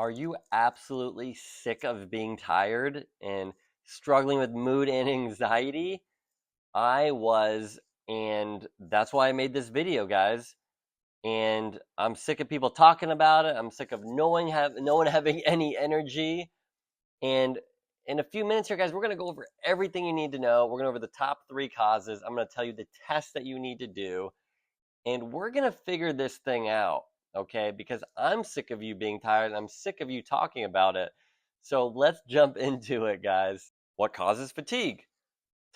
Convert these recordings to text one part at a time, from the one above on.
Are you absolutely sick of being tired and struggling with mood and anxiety? I was, and that's why I made this video, guys. And I'm sick of people talking about it. I'm sick of no one having any energy. And in a few minutes here, guys, we're going to go over everything you need to know. We're going to go over the top 3 causes. I'm going to tell you the tests that you need to do, and we're going to figure this thing out, okay? Because I'm sick of you being tired and I'm sick of you talking about it. So let's jump into it, guys. What causes fatigue?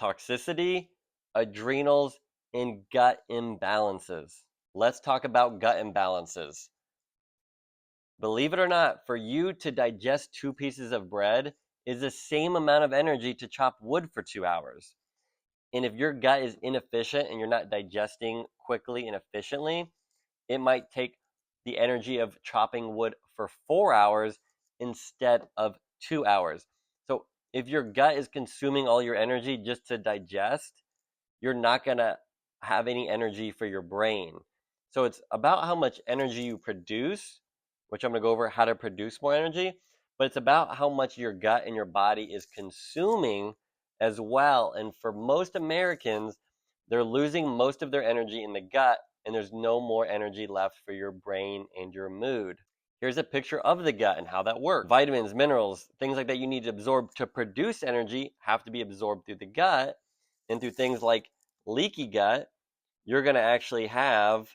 Toxicity, adrenals, and gut imbalances. Let's talk about gut imbalances. Believe it or not, for you to digest 2 pieces of bread is the same amount of energy to chop wood for 2 hours. And if your gut is inefficient and you're not digesting quickly and efficiently, it might take the energy of chopping wood for 4 hours instead of 2 hours. So if your gut is consuming all your energy just to digest, you're not going to have any energy for your brain. So it's about how much energy you produce, which I'm going to go over how to produce more energy, but it's about how much your gut and your body is consuming as well. And for most Americans, they're losing most of their energy in the gut, and there's no more energy left for your brain and your mood. Here's a picture of the gut and how that works. Vitamins, minerals, things like that you need to absorb to produce energy have to be absorbed through the gut, and through things like leaky gut, you're going to actually have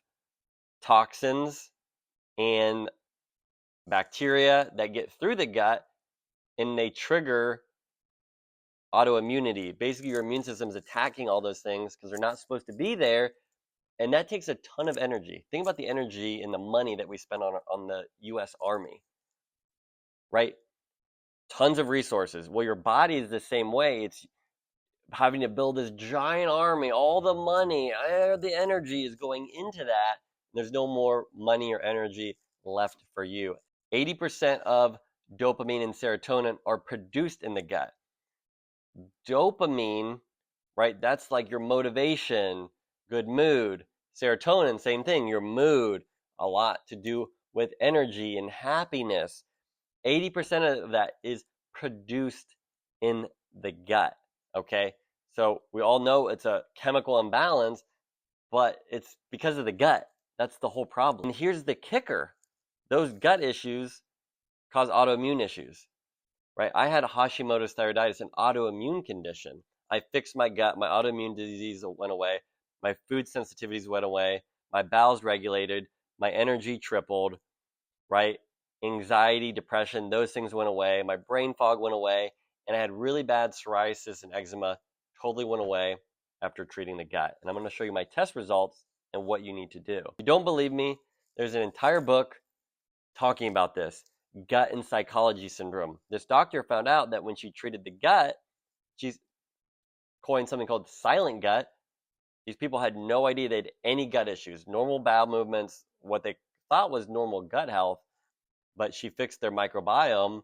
toxins and bacteria that get through the gut, and they trigger autoimmunity. Basically, your immune system is attacking all those things because they're not supposed to be there, and that takes a ton of energy. Think about the energy and the money that we spend on the US Army, right? Tons of resources. Well, your body is the same way. It's having to build this giant army, all the money, the energy is going into that. There's no more money or energy left for you. 80% of dopamine and serotonin are produced in the gut. Dopamine, right? That's like your motivation, good mood. Serotonin, same thing, your mood, a lot to do with energy and happiness. 80% of that is produced in the gut, okay? So we all know it's a chemical imbalance, but it's because of the gut. That's the whole problem. And here's the kicker. Those gut issues cause autoimmune issues, right? I had Hashimoto's thyroiditis, an autoimmune condition. I fixed my gut, my autoimmune disease went away, my food sensitivities went away, my bowels regulated, my energy tripled, right? Anxiety, depression, those things went away. My brain fog went away, and I had really bad psoriasis and eczema, totally went away after treating the gut. And I'm going to show you my test results and what you need to do. If you don't believe me, there's an entire book talking about this, gut and psychology syndrome. This doctor found out that when she treated the gut, she's coined something called silent gut. These people had no idea they had any gut issues, normal bowel movements, what they thought was normal gut health, but she fixed their microbiome,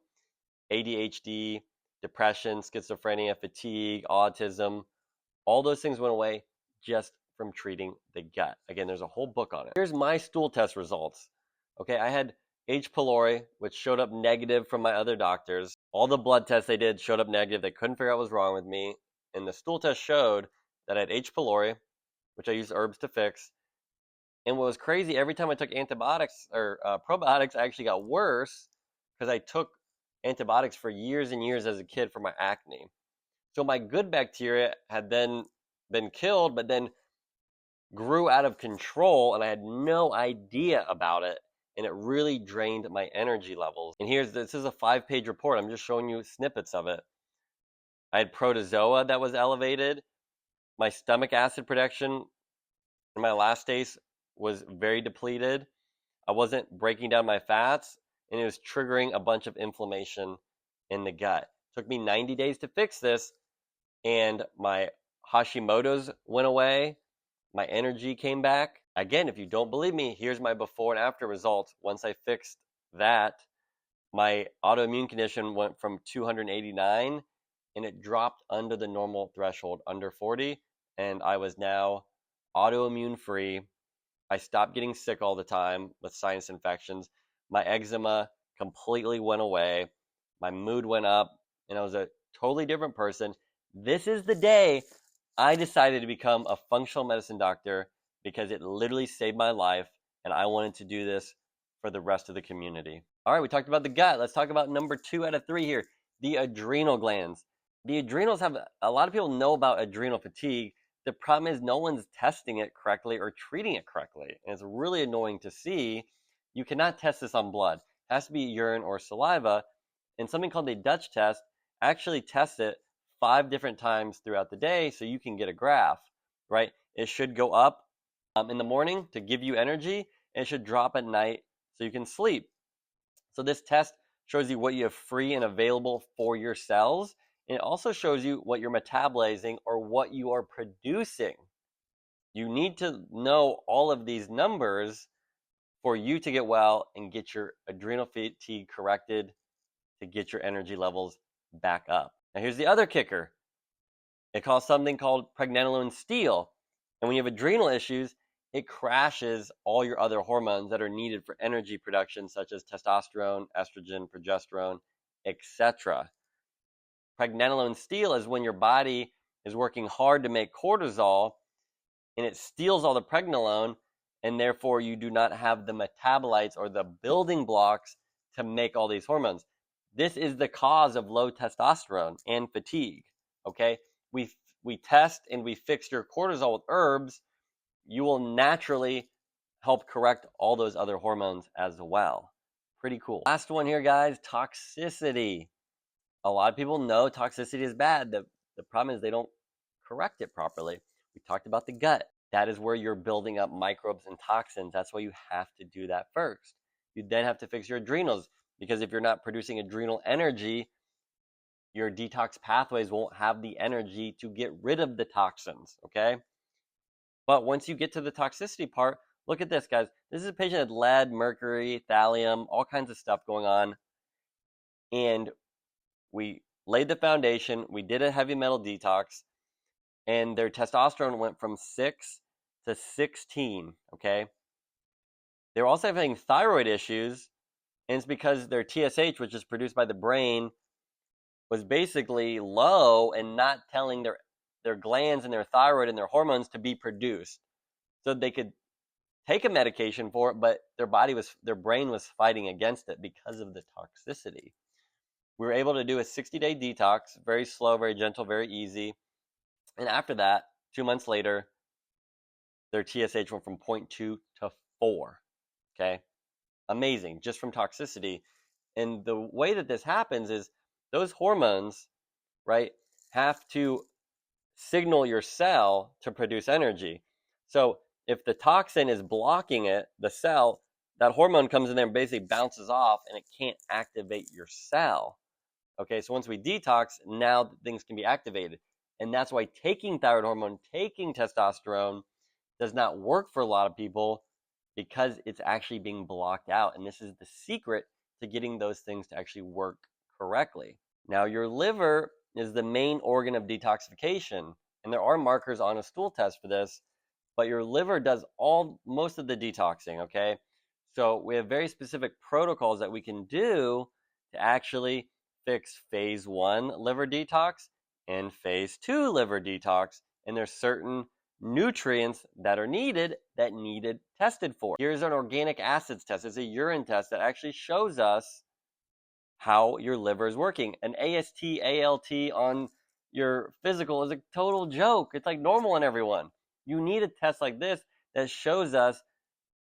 ADHD, depression, schizophrenia, fatigue, autism, all those things went away just from treating the gut. Again, there's a whole book on it. Here's my stool test results. Okay, I had H. pylori, which showed up negative from my other doctors. All the blood tests they did showed up negative. They couldn't figure out what was wrong with me. And the stool test showed that I had H. pylori, which I used herbs to fix. And what was crazy, every time I took antibiotics or probiotics, I actually got worse because I took antibiotics for years and years as a kid for my acne. So my good bacteria had then been killed, but then grew out of control, and I had no idea about it. And it really drained my energy levels. And this is a 5-page report. I'm just showing you snippets of it. I had protozoa that was elevated. My stomach acid production in my elastase was very depleted. I wasn't breaking down my fats, and it was triggering a bunch of inflammation in the gut. It took me 90 days to fix this, and my Hashimoto's went away. My energy came back. Again, if you don't believe me, here's my before and after results. Once I fixed that, my autoimmune condition went from 289 and it dropped under the normal threshold, under 40, and I was now autoimmune free. I stopped getting sick all the time with sinus infections. My eczema completely went away. My mood went up, and I was a totally different person. This is the day I decided to become a functional medicine doctor because it literally saved my life, and I wanted to do this for the rest of the community. All right, we talked about the gut. Let's talk about number 2 out of 3 here, the adrenal glands. The adrenals have, a lot of people know about adrenal fatigue. The problem is no one's testing it correctly or treating it correctly. And it's really annoying to see. You cannot test this on blood. It has to be urine or saliva. And something called the Dutch test actually tests it 5 different times throughout the day so you can get a graph, right? It should go up in the morning to give you energy, and it should drop at night so you can sleep. So this test shows you what you have free and available for your cells. And it also shows you what you're metabolizing or what you are producing. You need to know all of these numbers for you to get well and get your adrenal fatigue corrected to get your energy levels back up. Now here's the other kicker. It causes something called pregnenolone steal. And when you have adrenal issues, it crashes all your other hormones that are needed for energy production, such as testosterone, estrogen, progesterone, etc. Pregnenolone steal is when your body is working hard to make cortisol, and it steals all the pregnenolone, and therefore you do not have the metabolites or the building blocks to make all these hormones. This is the cause of low testosterone and fatigue. Okay, we test and we fix your cortisol with herbs. You will naturally help correct all those other hormones as well. Pretty cool. Last one here, guys, toxicity. A lot of people know toxicity is bad. The problem is they don't correct it properly. We talked about the gut. That is where you're building up microbes and toxins. That's why you have to do that first. You then have to fix your adrenals, because if you're not producing adrenal energy, your detox pathways won't have the energy to get rid of the toxins, okay? But once you get to the toxicity part, look at this, guys. This is a patient with lead, mercury, thallium, all kinds of stuff going on. And we laid the foundation. We did a heavy metal detox. And their testosterone went from 6 to 16, okay? They were also having thyroid issues. And it's because their TSH, which is produced by the brain, was basically low and not telling their glands and their thyroid and their hormones to be produced. So they could take a medication for it, but their brain was fighting against it because of the toxicity. We were able to do a 60-day detox, very slow, very gentle, very easy. And after that, 2 months later, their TSH went from 0.2 to 4. Okay? Amazing, just from toxicity. And the way that this happens is those hormones, right, have to signal your cell to produce energy. So if the toxin is blocking it, the cell, that hormone comes in there and basically bounces off, and it can't activate your cell. Okay, so once we detox, now things can be activated. And that's why taking thyroid hormone, taking testosterone does not work for a lot of people, because it's actually being blocked out. And this is the secret to getting those things to actually work correctly. Now, your liver is the main organ of detoxification, and there are markers on a stool test for this, but your liver does most of the detoxing, okay? So we have very specific protocols that we can do to actually fix phase 1 liver detox and phase 2 liver detox, and there's certain nutrients that are needed tested for. Here's an organic acids test. It's a urine test that actually shows us how your liver is working. An AST, ALT on your physical is a total joke. It's like normal in everyone. You need a test like this that shows us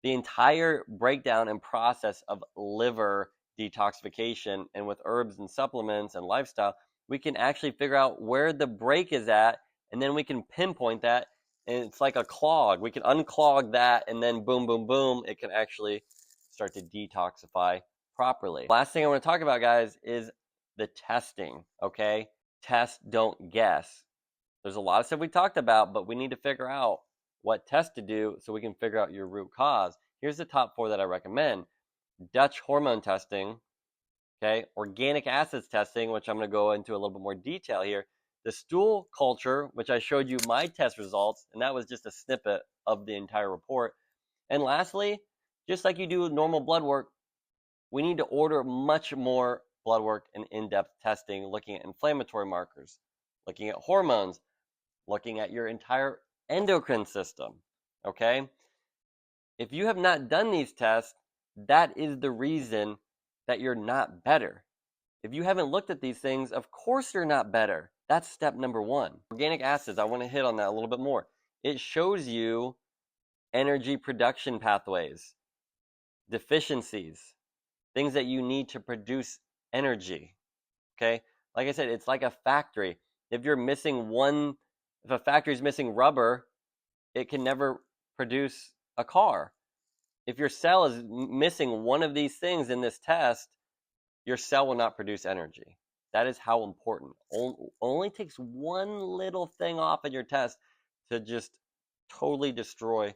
the entire breakdown and process of liver detoxification. And with herbs and supplements and lifestyle, we can actually figure out where the break is at, and then we can pinpoint that. And it's like a clog. We can unclog that, and then boom, boom, boom, it can actually start to detoxify properly. Last thing I want to talk about, guys, is the testing, okay? Test, don't guess. There's a lot of stuff we talked about, but we need to figure out what test to do so we can figure out your root cause. Here's the top 4 that I recommend. Dutch hormone testing, okay? Organic acids testing, which I'm going to go into a little bit more detail here. The stool culture, which I showed you my test results, and that was just a snippet of the entire report. And lastly, just like you do with normal blood work, we need to order much more blood work and in-depth testing, looking at inflammatory markers, looking at hormones, looking at your entire endocrine system, okay? If you have not done these tests, that is the reason that you're not better. If you haven't looked at these things, of course you're not better. That's step number one. Organic acids, I want to hit on that a little bit more. It shows you energy production pathways, deficiencies, things that you need to produce energy, okay? Like I said, it's like a factory. If a factory is missing rubber, it can never produce a car. If your cell is missing one of these things in this test, your cell will not produce energy. That is how important. Only takes one little thing off in your test to just totally destroy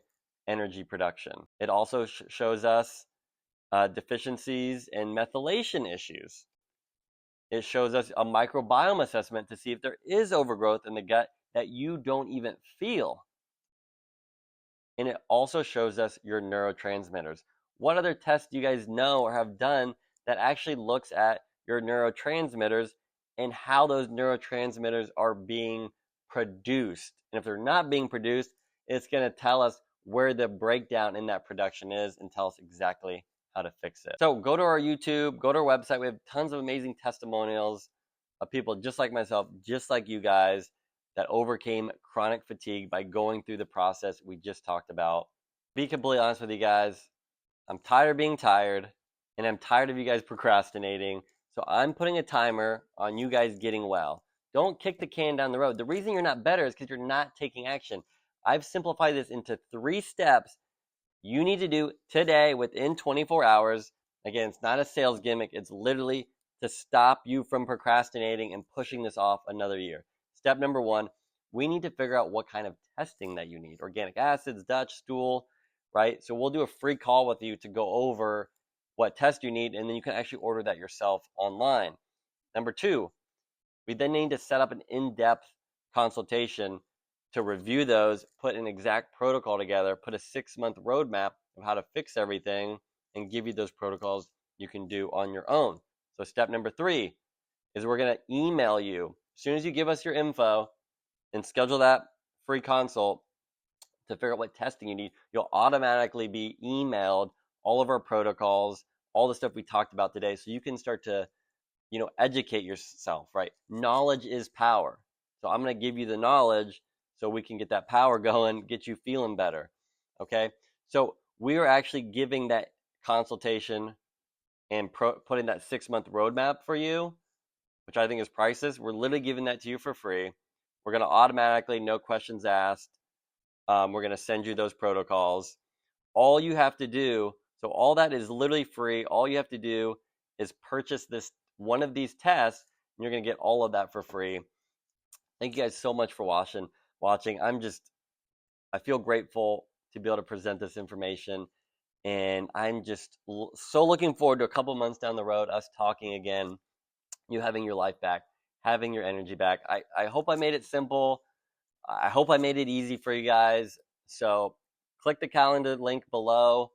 energy production. It also shows us deficiencies and methylation issues. It shows us a microbiome assessment to see if there is overgrowth in the gut that you don't even feel. And it also shows us your neurotransmitters. What other tests do you guys know or have done that actually looks at your neurotransmitters and how those neurotransmitters are being produced? And if they're not being produced, it's going to tell us where the breakdown in that production is and tell us exactly how to fix it. So go to our YouTube, go to our website. We have tons of amazing testimonials of people just like myself, just like you guys, that overcame chronic fatigue by going through the process we just talked about. Be completely honest with you guys, I'm tired of being tired, and I'm tired of you guys procrastinating. So I'm putting a timer on you guys getting well. Don't kick the can down the road. The reason you're not better is because you're not taking action. I've simplified this into 3 steps you need to do today within 24 hours. Again, it's not a sales gimmick. It's literally to stop you from procrastinating and pushing this off another year. Step number 1, we need to figure out what kind of testing that you need. Organic acids, Dutch stool, right? So we'll do a free call with you to go over what test you need, and then you can actually order that yourself online. Number 2, we then need to set up an in-depth consultation to review those, put an exact protocol together, put a 6-month roadmap of how to fix everything, and give you those protocols you can do on your own. So step number 3 is we're going to email you. As soon as you give us your info and schedule that free consult to figure out what testing you need, you'll automatically be emailed all of our protocols, all the stuff we talked about today, so you can start to educate yourself, right? Knowledge is power. So I'm going to give you the knowledge so we can get that power going, get you feeling better, okay? So we are actually giving that consultation and putting that 6-month roadmap for you, which I think is priceless. We're literally giving that to you for free. We're going to automatically, no questions asked, we're going to send you those protocols. All you have to do, so all that is literally free. All you have to do is purchase one of these tests, and you're going to get all of that for free. Thank you guys so much for watching. I feel grateful to be able to present this information, and I'm just so looking forward to a couple months down the road, us talking again, you having your life back, having your energy back. I hope I made it simple. I hope I made it easy for you guys. So click the calendar link below,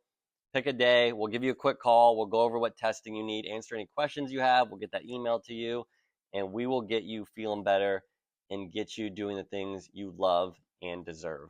pick a day. We'll give you a quick call. We'll go over what testing you need, answer any questions you have. We'll get that email to you, and we will get you feeling better and get you doing the things you love and deserve.